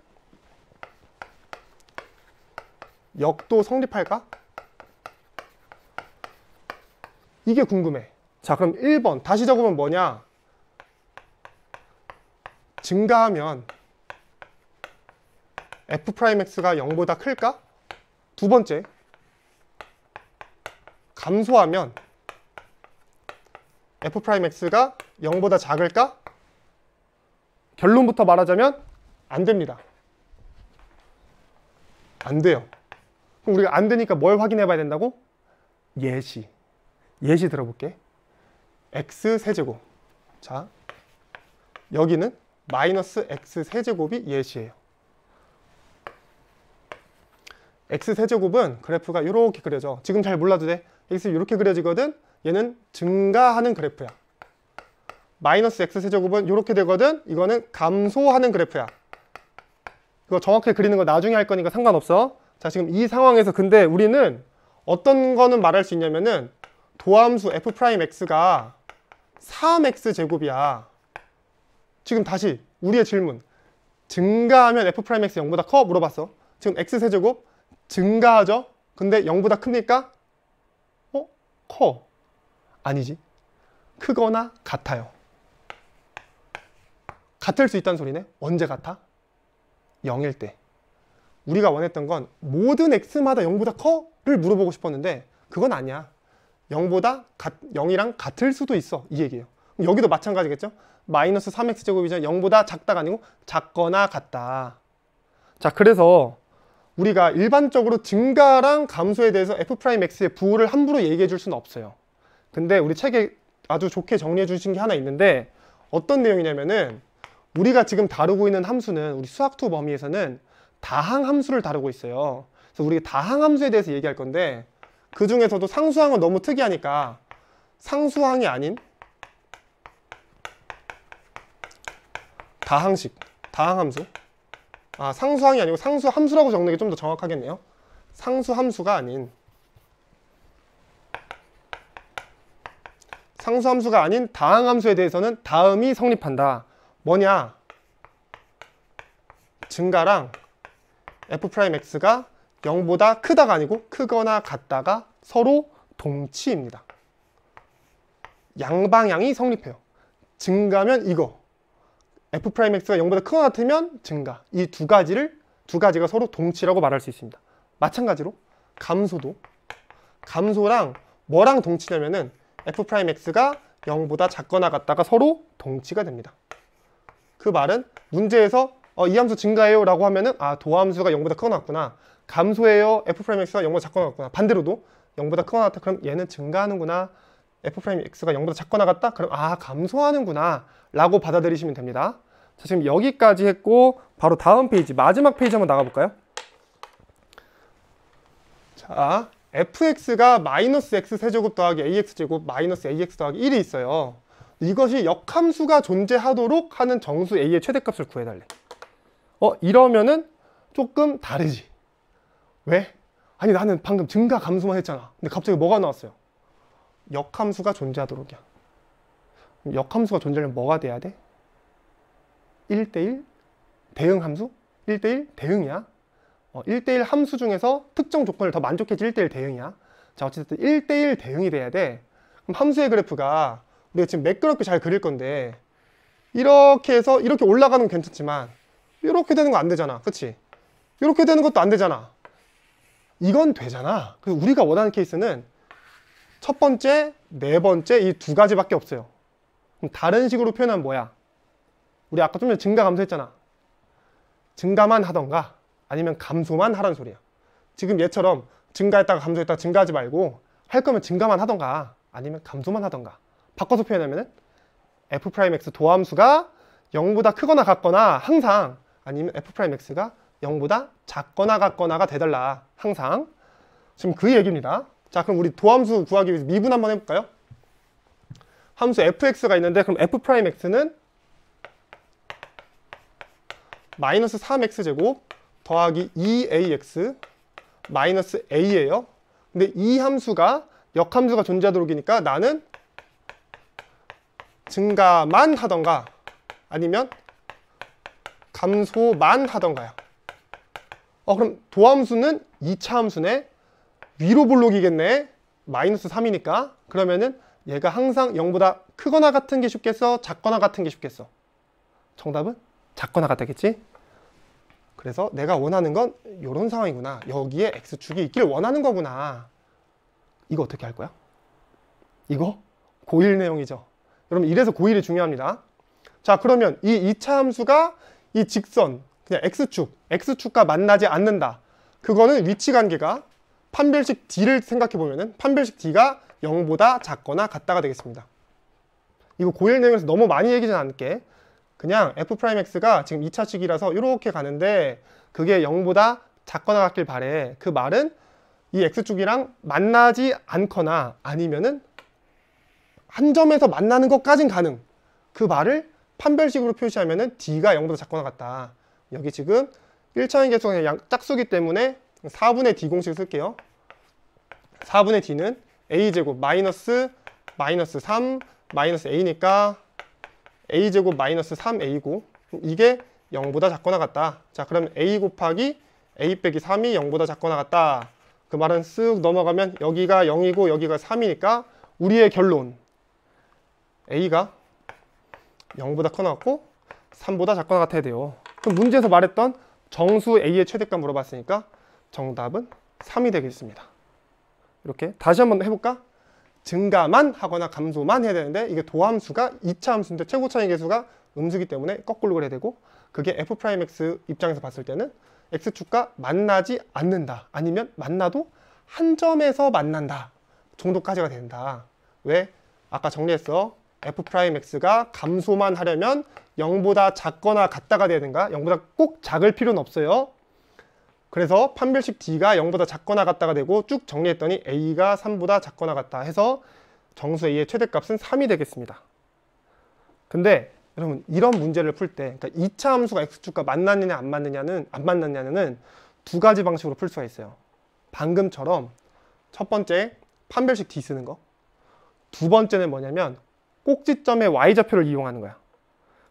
역도 성립할까? 이게 궁금해. 자, 그럼 1번 다시 적으면 뭐냐? 증가하면 f'x가 0보다 클까? 두 번째, 감소하면 f'x가 0보다 작을까? 결론부터 말하자면 안 됩니다. 안 돼요. 그럼 우리가 안 되니까 뭘 확인해 봐야 된다고? 예시 들어볼게. x세제곱. 자, 여기는 마이너스 x세제곱이 예시예요. x세제곱은 그래프가 이렇게 그려져. 지금 잘 몰라도 돼. x 이렇게 그려지거든. 얘는 증가하는 그래프야. 마이너스 x세제곱은 이렇게 되거든. 이거는 감소하는 그래프야. 이거 정확하게 그리는 거 나중에 할 거니까 상관없어. 자, 지금 이 상황에서 근데 우리는 어떤 거는 말할 수 있냐면은 도함수 f'x가 3x제곱이야. 지금 다시 우리의 질문. 증가하면 f'x 0보다 커? 물어봤어. 지금 x세제곱 증가하죠? 근데 0보다 큽니까? 커. 아니지. 크거나 같아요. 같을 수 있다는 소리네. 언제 같아? 0일 때. 우리가 원했던 건 모든 x마다 0보다 커? 를 물어보고 싶었는데 그건 아니야. 0이랑 같을 수도 있어. 이 얘기예요. 여기도 마찬가지겠죠? 마이너스 3x제곱이죠. 0보다 작다가 아니고 작거나 같다. 자, 그래서 우리가 일반적으로 증가랑 감소에 대해서 f'x의 부호를 함부로 얘기해 줄 수는 없어요. 근데 우리 책에 아주 좋게 정리해 주신 게 하나 있는데 어떤 내용이냐면은 우리가 지금 다루고 있는 함수는 우리 수학2 범위에서는 다항함수를 다루고 있어요. 그래서 우리가 다항함수에 대해서 얘기할 건데 그 중에서도 상수항은 너무 특이하니까 상수항이 아닌 다항함수. 상수항이 아니고 상수함수라고 적는 게 좀 더 정확하겠네요. 상수함수가 아닌 다항함수에 대해서는 다음이 성립한다. 뭐냐? 증가랑 f'x가 0보다 크다가 아니고 크거나 같다가 서로 동치입니다. 양방향이 성립해요. 증가면 이거, f'x가 0보다 크거나 같으면 증가. 이 두 가지가 서로 동치라고 말할 수 있습니다. 마찬가지로 감소랑 뭐랑 동치냐면은 f'x가 0보다 작거나 같다가 서로 동치가 됩니다. 그 말은 문제에서 이 함수 증가해요 라고 하면은 도함수가 0보다 크거나 같구나. 감소해요. f'x가 0보다 작거나 같구나. 반대로도 0보다 크거나 같다. 그럼 얘는 증가하는구나. f'x가 0보다 작거나 같다. 그럼 감소하는구나 라고 받아들이시면 됩니다. 자, 지금 여기까지 했고 바로 다음 페이지, 마지막 페이지 한번 나가볼까요? 자, fx가 마이너스 x세제곱 더하기 ax제곱 마이너스 ax 더하기 1이 있어요. 이것이 역함수가 존재하도록 하는 정수 a의 최대값을 구해달래. 이러면은 조금 다르지. 왜? 아니 나는 방금 증가 감소만 했잖아. 근데 갑자기 뭐가 나왔어요? 역함수가 존재하도록이야. 역함수가 존재하려면 뭐가 돼야 돼? 1대1 대응함수? 1대1 대응이야. 1대1 함수 중에서 특정 조건을 더 만족해지 1대1 대응이야. 자, 어쨌든 1대1 대응이 돼야 돼. 그럼 함수의 그래프가 우리가 지금 매끄럽게 잘 그릴 건데 이렇게 해서 이렇게 올라가는 건 괜찮지만 이렇게 되는 거 안 되잖아. 그치? 이렇게 되는 것도 안 되잖아. 이건 되잖아. 그래서 우리가 원하는 케이스는 첫 번째, 네 번째 이 두 가지밖에 없어요. 그럼 다른 식으로 표현하면 뭐야? 우리 아까 좀 전에 증가 감소했잖아. 증가만 하던가 아니면 감소만 하라는 소리야. 지금 얘처럼 증가했다가 감소했다가 증가하지 말고 할 거면 증가만 하던가 아니면 감소만 하던가 바꿔서 표현하면은 f'x 도함수가 0보다 크거나 같거나 항상 아니면 f'x가 0보다 작거나 같거나가 되달라. 항상. 지금 그 얘기입니다. 자, 그럼 우리 도함수 구하기 위해서 미분 한번 해볼까요? 함수 fx가 있는데 그럼 f'x는 마이너스 3x제곱 더하기 2ax 마이너스 a예요. 근데 이 함수가 역함수가 존재하도록이니까 나는 증가만 하던가 아니면 감소만 하던가요. 그럼 도함수는 2차 함수네. 위로 볼록이겠네. 마이너스 3이니까. 그러면은 얘가 항상 0보다 크거나 같은 게 쉽겠어? 작거나 같은 게 쉽겠어? 정답은 작거나 같다겠지? 그래서 내가 원하는 건 이런 상황이구나. 여기에 x축이 있길 원하는 거구나. 이거 어떻게 할 거야? 이거 고1 내용이죠. 여러분 이래서 고1이 중요합니다. 자, 그러면 이 2차 함수가 이 직선 그냥 x축과 만나지 않는다. 그거는 위치관계가 판별식 d를 생각해 보면은 판별식 d가 0보다 작거나 같다가 되겠습니다. 이거 고1 내용에서 너무 많이 얘기하지 않을게. 그냥 f'x가 지금 2차식이라서 이렇게 가는데 그게 0보다 작거나 같길 바래. 그 말은 이 x축이랑 만나지 않거나 아니면은 한 점에서 만나는 것까진 가능. 그 말을 판별식으로 표시하면은 d가 0보다 작거나 같다. 여기 지금 1차원 계수가 그냥 짝수기 때문에 4분의 d 공식을 쓸게요. 4분의 d는 a제곱 마이너스 3 마이너스 a니까 a제곱 마이너스 3a고 이게 0보다 작거나 같다. 자, 그럼 a 곱하기 a 빼기 3이 0보다 작거나 같다. 그 말은 쓱 넘어가면 여기가 0이고 여기가 3이니까 우리의 결론 a가 0보다 커나 같고 3보다 작거나 같아야 돼요. 그럼 문제에서 말했던 정수 a의 최대값 물어봤으니까 정답은 3이 되겠습니다. 이렇게 다시 한번 해볼까? 증가만 하거나 감소만 해야 되는데 이게 도함수가 2차 함수인데 최고차의 계수가 음수기 때문에 거꾸로 그려야 되고 그게 f'x 입장에서 봤을 때는 x축과 만나지 않는다. 아니면 만나도 한 점에서 만난다 정도까지가 된다. 왜? 아까 정리했어. f'x가 감소만 하려면 0보다 작거나 같다가 돼야 되는가? 0보다 꼭 작을 필요는 없어요. 그래서 판별식 d가 0보다 작거나 같다가 되고 쭉 정리했더니 a가 3보다 작거나 같다 해서 정수 a의 최대값은 3이 되겠습니다. 근데 여러분 이런 문제를 풀 때 그러니까 2차 함수가 x축과 만났느냐 안 만났냐는 두 가지 방식으로 풀 수가 있어요. 방금처럼 첫 번째 판별식 d 쓰는 거, 두 번째는 뭐냐면 꼭지점의 y좌표를 이용하는 거야.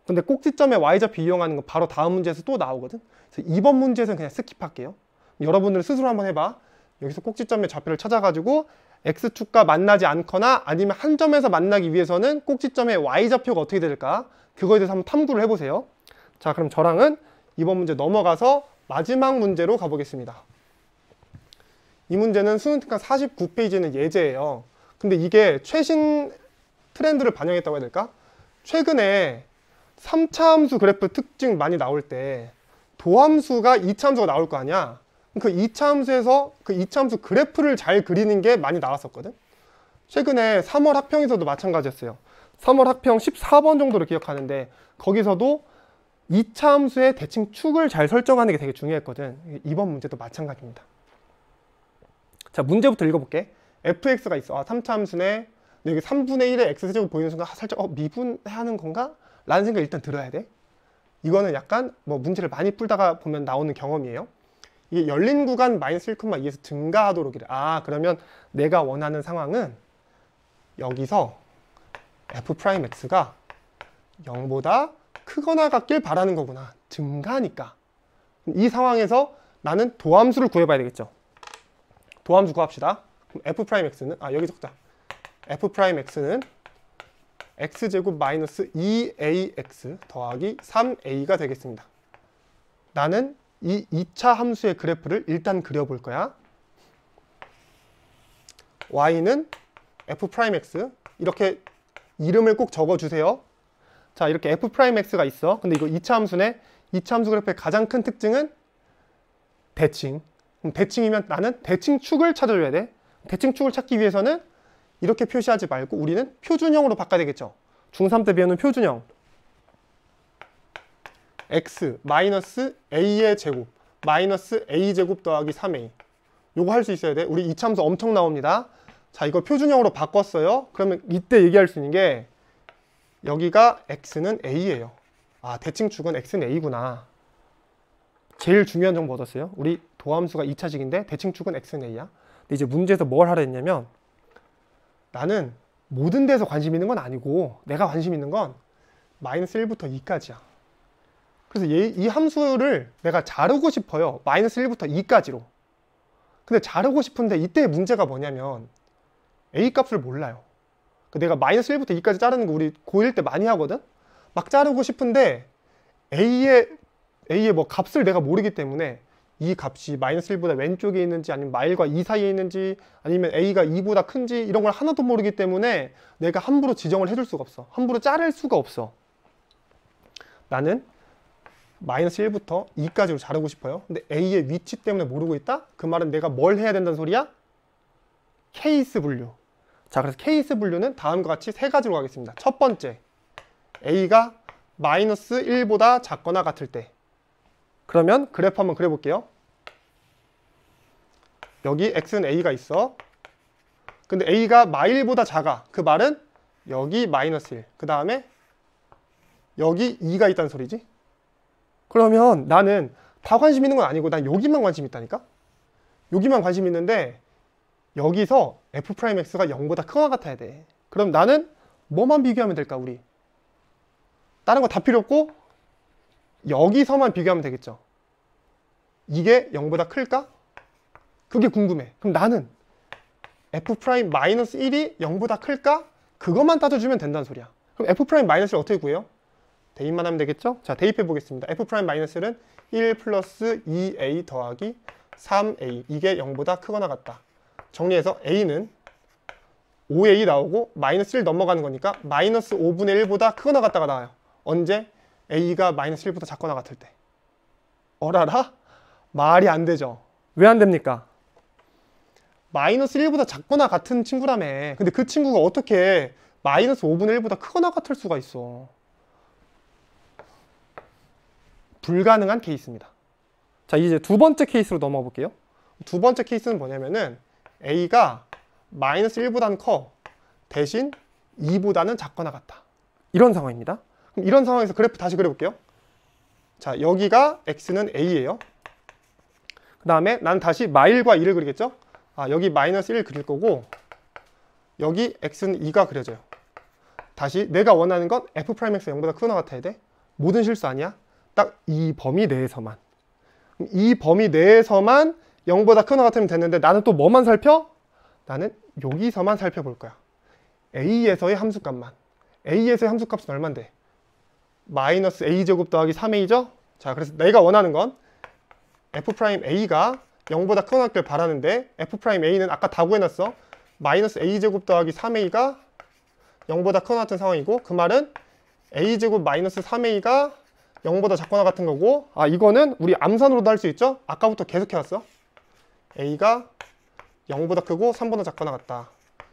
근데 꼭지점의 y좌표 이용하는 거 바로 다음 문제에서 또 나오거든. 그래서 이번 문제에서는 그냥 스킵할게요. 여러분들 스스로 한번 해봐. 여기서 꼭지점의 좌표를 찾아가지고 x축과 만나지 않거나 아니면 한 점에서 만나기 위해서는 꼭지점의 y좌표가 어떻게 될까? 그거에 대해서 한번 탐구를 해보세요. 자, 그럼 저랑은 이번 문제 넘어가서 마지막 문제로 가보겠습니다. 이 문제는 수능 특강 49페이지는 예제예요. 근데 이게 최신 트렌드를 반영했다고 해야 될까? 최근에 3차 함수 그래프 특징 많이 나올 때 도함수가 2차 함수가 나올 거 아니야? 그 2차 함수에서 그 2차 함수 그래프를 잘 그리는 게 많이 나왔었거든. 최근에 3월 학평에서도 마찬가지였어요. 3월 학평 14번 정도로 기억하는데 거기서도 2차 함수의 대칭 축을 잘 설정하는 게 되게 중요했거든. 이번 문제도 마찬가지입니다. 자, 문제부터 읽어볼게. fx가 있어. 3차 함수네. 여기 3분의 1의 x제곱 보이는 순간 살짝 미분하는 건가? 라는 생각 일단 들어야 돼. 이거는 약간 뭐 문제를 많이 풀다가 보면 나오는 경험이에요. 이게 열린 구간 마이너스 1,2에서 증가하도록 이래. 그러면 내가 원하는 상황은 여기서 f'x가 0보다 크거나 같길 바라는 거구나. 증가하니까. 이 상황에서 나는 도함수를 구해봐야 되겠죠. 도함수 구합시다. 그럼 f'x는 여기 적자. f'x는 x제곱 마이너스 2ax 더하기 3a가 되겠습니다. 나는 이 2차 함수의 그래프를 일단 그려볼 거야. y는 f'x 이렇게 이름을 꼭 적어주세요. 자, 이렇게 f'x가 있어. 근데 이거 2차 함수네. 2차 함수 그래프의 가장 큰 특징은 대칭. 그럼 대칭이면 나는 대칭축을 찾아줘야 돼. 대칭축을 찾기 위해서는 이렇게 표시하지 말고 우리는 표준형으로 바꿔야 되겠죠. 중3 때 배우는 표준형. x 마이너스 a의 제곱 마이너스 a제곱 더하기 3a. 요거 할 수 있어야 돼. 우리 2차 함수 엄청 나옵니다. 자, 이거 표준형으로 바꿨어요. 그러면 이때 얘기할 수 있는 게 여기가 x는 a예요. 대칭축은 x는 a구나. 제일 중요한 정보 얻었어요. 우리 도함수가 2차식인데 대칭축은 x는 a야. 근데 이제 문제에서 뭘 하라 했냐면 나는 모든 데서 관심 있는 건 아니고 내가 관심 있는 건 마이너스 1부터 2까지야. 그래서 이 함수를 내가 자르고 싶어요. 마이너스 1부터 2까지로. 근데 자르고 싶은데 이때 문제가 뭐냐면 a 값을 몰라요. 내가 마이너스 1부터 2까지 자르는 거 우리 고1 때 많이 하거든? 막 자르고 싶은데 a의 뭐 값을 내가 모르기 때문에 이 값이 마이너스 1보다 왼쪽에 있는지 아니면 마일과 2 사이에 있는지 아니면 a가 2보다 큰지 이런 걸 하나도 모르기 때문에 내가 함부로 지정을 해줄 수가 없어. 함부로 자를 수가 없어. 나는 마이너스 1부터 2까지로 자르고 싶어요. 근데 a의 위치 때문에 모르고 있다? 그 말은 내가 뭘 해야 된다는 소리야? 케이스 분류. 자, 그래서 케이스 분류는 다음과 같이 세 가지로 가겠습니다. 첫 번째, a가 마이너스 1보다 작거나 같을 때. 그러면 그래프 한번 그려볼게요. 여기 x는 a가 있어. 근데 a가 마일보다 작아. 그 말은 여기 마이너스 1. 그 다음에 여기 2가 있다는 소리지. 그러면 나는 다 관심 있는 건 아니고 난 여기만 관심 있다니까? 여기만 관심 있는데 여기서 f'x가 0보다 크거나 같아야 돼. 그럼 나는 뭐만 비교하면 될까, 우리? 다른 거 다 필요 없고 여기서만 비교하면 되겠죠. 이게 0보다 클까? 그게 궁금해. 그럼 나는 f'-1이 0보다 클까? 그것만 따져주면 된다는 소리야. 그럼 f'-1을 어떻게 구해요? 대입만 하면 되겠죠? 자, 대입해 보겠습니다. f'-1은 1 플러스 2a 더하기 3a. 이게 0보다 크거나 같다. 정리해서 a는 5a 나오고 마이너스 1 넘어가는 거니까 마이너스 5분의 1보다 크거나 같다가 나와요. 언제? a가 마이너스 1보다 작거나 같을 때. 어라라? 말이 안 되죠. 왜 안 됩니까? 마이너스 1보다 작거나 같은 친구라며. 근데 그 친구가 어떻게 마이너스 5분의 1보다 크거나 같을 수가 있어. 불가능한 케이스입니다. 자, 이제 두 번째 케이스로 넘어가 볼게요. 두 번째 케이스는 뭐냐면은 a가 마이너스 1보다는 커. 대신 2보다는 작거나 같다. 이런 상황입니다. 그럼 이런 상황에서 그래프 다시 그려볼게요. 자, 여기가 x는 a예요. 그 다음에 난 다시 마일과 2를 그리겠죠? 여기 마이너스 1 그릴 거고 여기 x는 2가 그려져요. 다시 내가 원하는 건 f'x가 0보다 크거나 같아야 돼. 모든 실수 아니야. 딱 이 범위 내에서만. 이 범위 내에서만 0보다 크거나 같으면 됐는데 나는 또 뭐만 살펴? 나는 여기서만 살펴볼 거야. a에서의 함수값만. a에서의 함수값은 얼만데? 마이너스 a제곱 더하기 3a죠? 자, 그래서 내가 원하는 건 f'a가 0보다 크거나 같길 바라는데 f'a는 아까 다 구해놨어. 마이너스 a제곱 더하기 3a가 0보다 크거나 같은 상황이고 그 말은 a제곱 마이너스 3a가 0보다 작거나 같은 거고 이거는 우리 암산으로도 할 수 있죠? 아까부터 계속 해왔어. A가 0보다 크고 3보다 작거나 같다.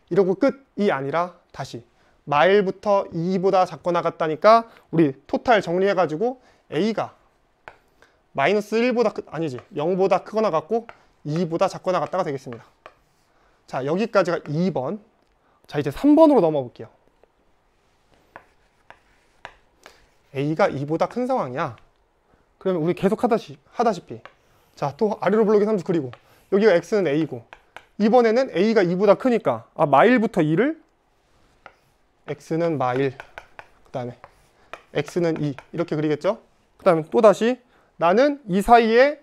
이러고 끝이 아니라 다시 마일부터 2보다 작거나 같다니까 우리 토탈 정리해가지고 A가 마이너스 1보다 아니지 0보다 크거나 같고 2보다 작거나 같다가 되겠습니다. 자, 여기까지가 2번. 자, 이제 3번으로 넘어가 볼게요. A가 2보다 큰 상황이야. 그러면 우리 계속 하다시피 자, 또 아래로 블록의 함수 그리고 여기가 x는 a고 이번에는 a가 2보다 크니까 마일부터 2를 x는 마일, 그 다음에 x는 2 이렇게 그리겠죠? 그 다음에 또다시 나는 이 사이에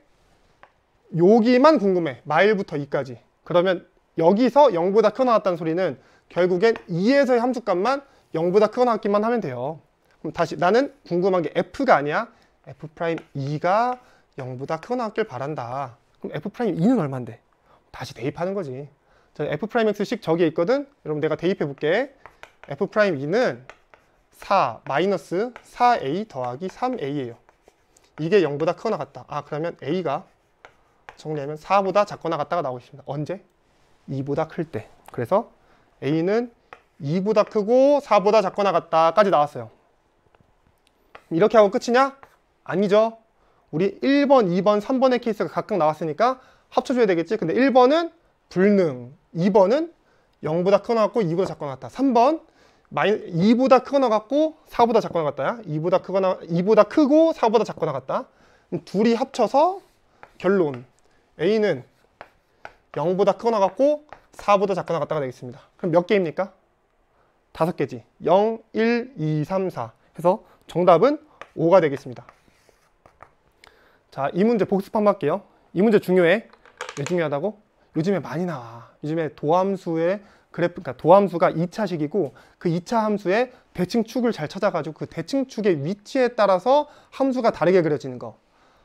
여기만 궁금해. 마일부터 2까지. 그러면 여기서 0보다 크거나 같다는 소리는 결국엔 2에서의 함수값만 0보다 크거나 같기만 하면 돼요. 그럼 다시 나는 궁금한 게 f가 아니야. f'2가 0보다 크거나 같길 바란다. 그럼 f'2는 얼만데? 다시 대입하는 거지. 자, f'x식 저기에 있거든? 여러분 내가 대입해 볼게. f'2는 4 마이너스 4a 더하기 3a예요. 이게 0보다 크거나 같다. 그러면 a가 정리하면 4보다 작거나 같다가 나오고 있습니다. 언제? 2보다 클 때. 그래서 a는 2보다 크고 4보다 작거나 같다까지 나왔어요. 이렇게 하고 끝이냐? 아니죠. 우리 1번, 2번, 3번의 케이스가 각각 나왔으니까 합쳐줘야 되겠지. 근데 1번은 불능, 2번은 0보다 크거나 같고 2보다 작거나 같다. 3번 2보다 크거나 같고 4보다 작거나 같다야. 2보다 크고 4보다 작거나 같다. 둘이 합쳐서 결론 A는 0보다 크거나 같고 4보다 작거나 같다가 되겠습니다. 그럼 몇 개입니까? 5개지. 0, 1, 2, 3, 4 해서 정답은 5가 되겠습니다. 자, 이 문제 복습 한번 할게요. 이 문제 중요해. 왜 중요하다고? 요즘에 많이 나와. 요즘에 도함수의 그래프, 그러니까 도함수가 2차식이고 그 2차 함수의 대칭축을 잘 찾아가지고 그 대칭축의 위치에 따라서 함수가 다르게 그려지는 거.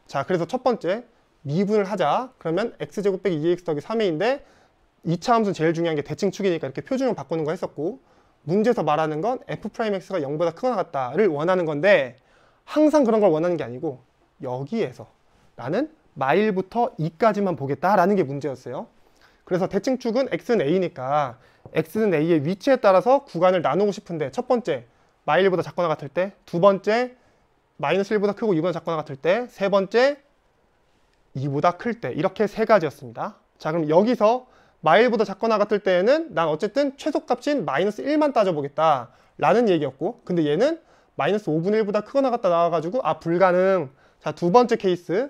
자, 그래서 첫 번째 미분을 하자. 그러면 x제곱 빼기 2x 더하기 3a인데 2차 함수는 제일 중요한 게 대칭축이니까 이렇게 표준형 바꾸는 거 했었고, 문제에서 말하는 건 f'x가 0보다 크거나 같다를 원하는 건데 항상 그런 걸 원하는 게 아니고 여기에서 나는 마일부터 2까지만 보겠다라는 게 문제였어요. 그래서 대칭축은 x는 a니까 x는 a의 위치에 따라서 구간을 나누고 싶은데 첫 번째 마일보다 작거나 같을 때, 두 번째 마이너스 1보다 크고 2보다 작거나 같을 때, 세 번째 2보다 클 때, 이렇게 세 가지였습니다. 자, 그럼 여기서 마일보다 작거나 같을 때에는 난 어쨌든 최소값인 마이너스 1만 따져보겠다 라는 얘기였고, 근데 얘는 마이너스 5분의 1보다 크거나 같다 나와가지고 불가능. 자, 두 번째 케이스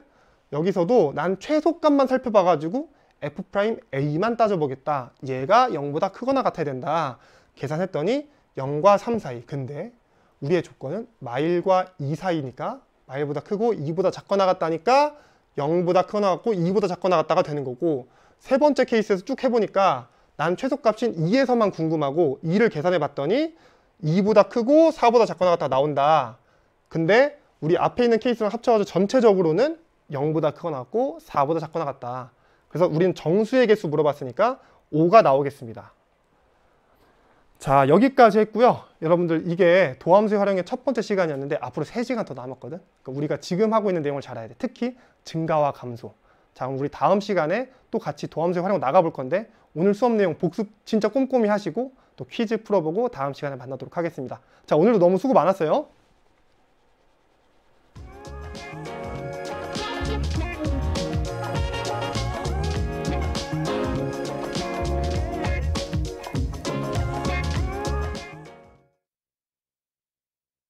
여기서도 난 최소값만 살펴봐가지고 f'a만 따져보겠다. 얘가 0보다 크거나 같아야 된다. 계산했더니 0과 3 사이. 근데 우리의 조건은 마일과 2 사이니까 마일보다 크고 2보다 작거나 같다니까 0보다 크거나 같고 2보다 작거나 같다가 되는 거고, 세 번째 케이스에서 쭉 해보니까 난 최소값인 2에서만 궁금하고 2를 계산해 봤더니 2보다 크고 4보다 작거나 같다 나온다. 근데 우리 앞에 있는 케이스랑 합쳐가지고 전체적으로는 0보다 크거나 같고 4보다 작거나 같다. 그래서 우리는 정수의 개수 물어봤으니까 5가 나오겠습니다. 자, 여기까지 했고요. 여러분들 이게 도함수의 활용의 첫 번째 시간이었는데 앞으로 3시간 더 남았거든. 그러니까 우리가 지금 하고 있는 내용을 잘 알아야 돼. 특히 증가와 감소. 자, 그럼 우리 다음 시간에 또 같이 도함수의 활용 나가볼 건데 오늘 수업 내용 복습 진짜 꼼꼼히 하시고 또 퀴즈 풀어보고 다음 시간에 만나도록 하겠습니다. 자, 오늘도 너무 수고 많았어요.